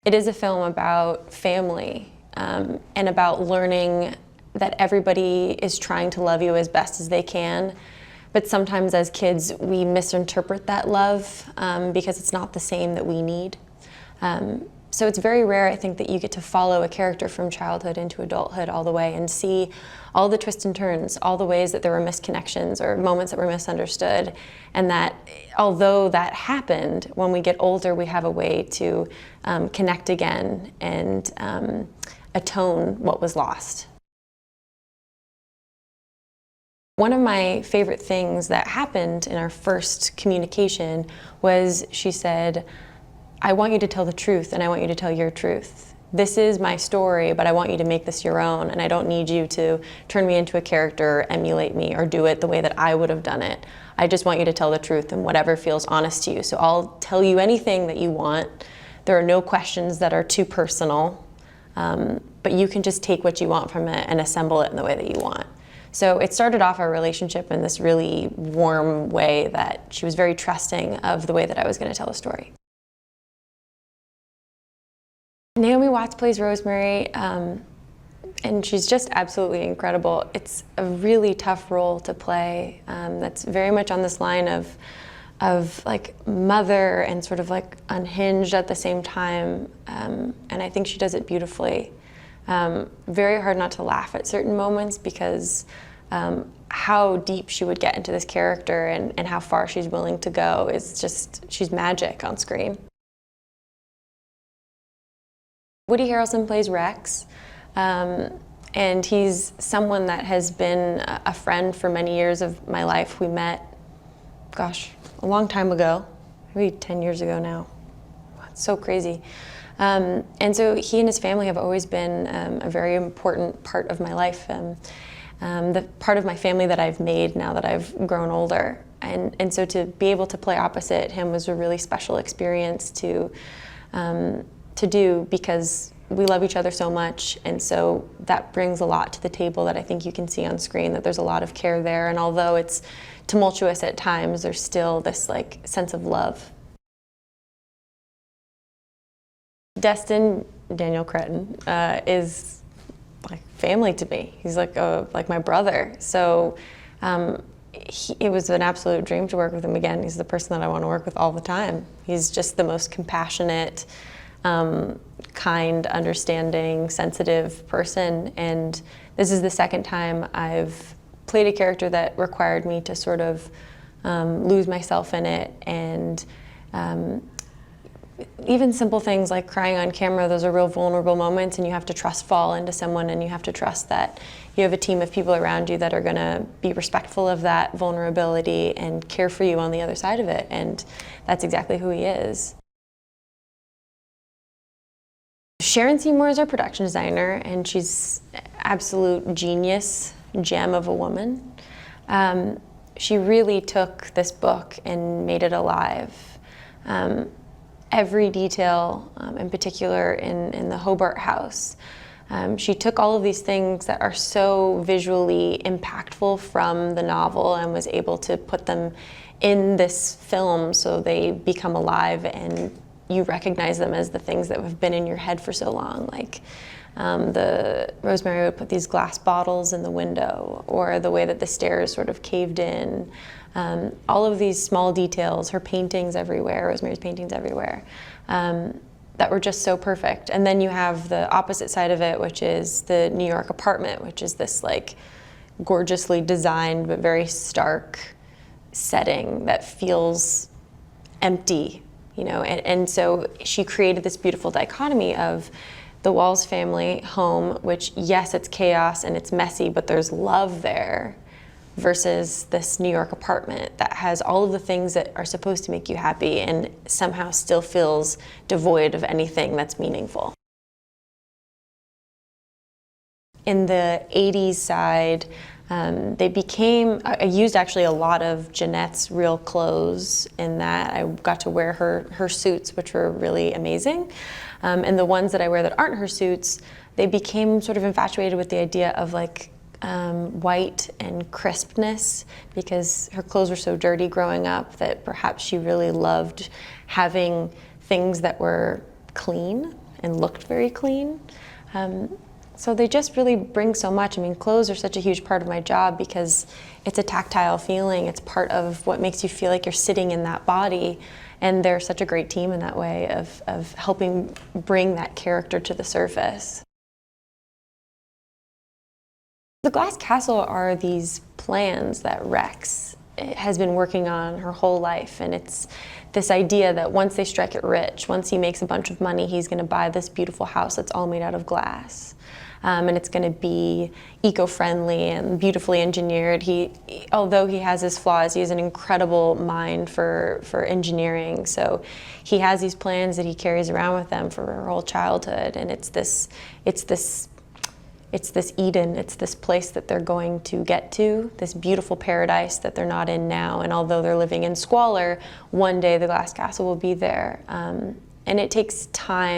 It is a film about family and about learning that everybody is trying to love you as best as they can. But sometimes as kids, we misinterpret that love because it's not the same that we need. So it's very rare, I think, that you get to follow a character from childhood into adulthood all the way and see all the twists and turns, all the ways that there were misconnections or moments that were misunderstood. And that although that happened, when we get older, we have a way to connect again and atone what was lost. One of my favorite things that happened in our first communication was she said, "I want you to tell the truth and I want you to tell your truth. This is my story, but I want you to make this your own, and I don't need you to turn me into a character, emulate me, or do it the way that I would have done it. I just want you to tell the truth and whatever feels honest to you. So I'll tell you anything that you want. There are no questions that are too personal, but you can just take what you want from it and assemble it in the way that you want." So it started off our relationship in this really warm way that she was very trusting of the way that I was going to tell the story. Naomi Watts plays Rosemary, and she's just absolutely incredible. It's a really tough role to play that's very much on this line of like mother and sort of like unhinged at the same time, and I think she does it beautifully. Very hard not to laugh at certain moments because how deep she would get into this character and how far she's willing to go is just, she's magic on screen. Woody Harrelson plays Rex, and he's someone that has been a friend for many years of my life. We met, gosh, a long time ago, maybe 10 years ago now. It's so crazy. And so he and his family have always been a very important part of my life, the part of my family that I've made now that I've grown older. And so to be able to play opposite him was a really special experience to do, because we love each other so much, and so that brings a lot to the table that I think you can see on screen, that there's a lot of care there, and although it's tumultuous at times, there's still this like sense of love. Destin, Daniel Cretton, is like family to me. He's like my brother. So it was an absolute dream to work with him again. He's the person that I want to work with all the time. He's just the most compassionate, kind, understanding, sensitive person. And this is the second time I've played a character that required me to sort of lose myself in it, and even simple things like crying on camera, those are real vulnerable moments, and you have to trust fall into someone, and you have to trust that you have a team of people around you that are going to be respectful of that vulnerability and care for you on the other side of it, and that's exactly who he is. Sharon Seymour is our production designer, and she's absolute genius, gem of a woman. She really took this book and made it alive. Every detail, in particular in the Hobart house. She took all of these things that are so visually impactful from the novel and was able to put them in this film so they become alive and you recognize them as the things that have been in your head for so long. Like the Rosemary would put these glass bottles in the window, or the way that the stairs sort of caved in. All of these small details, her paintings everywhere, Rosemary's paintings everywhere, that were just so perfect. And then you have the opposite side of it, which is the New York apartment, which is this like gorgeously designed but very stark setting that feels empty, you know. And so she created this beautiful dichotomy of the Walls family home, which yes, it's chaos and it's messy, but there's love there, versus this New York apartment that has all of the things that are supposed to make you happy and somehow still feels devoid of anything that's meaningful. In the 80s side, I used actually a lot of Jeanette's real clothes in that. I got to wear her suits, which were really amazing. And the ones that I wear that aren't her suits, they became sort of infatuated with the idea of like white and crispness, because her clothes were so dirty growing up that perhaps she really loved having things that were clean. and looked very clean. So they just really bring so much. I mean, clothes are such a huge part of my job because it's a tactile feeling. It's part of what makes you feel like you're sitting in that body. And they're such a great team in that way of helping bring that character to the surface. The Glass Castle are these plans that Rex has been working on her whole life, and it's this idea that once they strike it rich, once he makes a bunch of money, he's going to buy this beautiful house that's all made out of glass. And it's going to be eco-friendly and beautifully engineered. Although he has his flaws, he has an incredible mind for engineering. So he has these plans that he carries around with him for her whole childhood, and it's this Eden, it's this place that they're going to get to, this beautiful paradise that they're not in now. And although they're living in squalor, one day the Glass Castle will be there. And it takes time.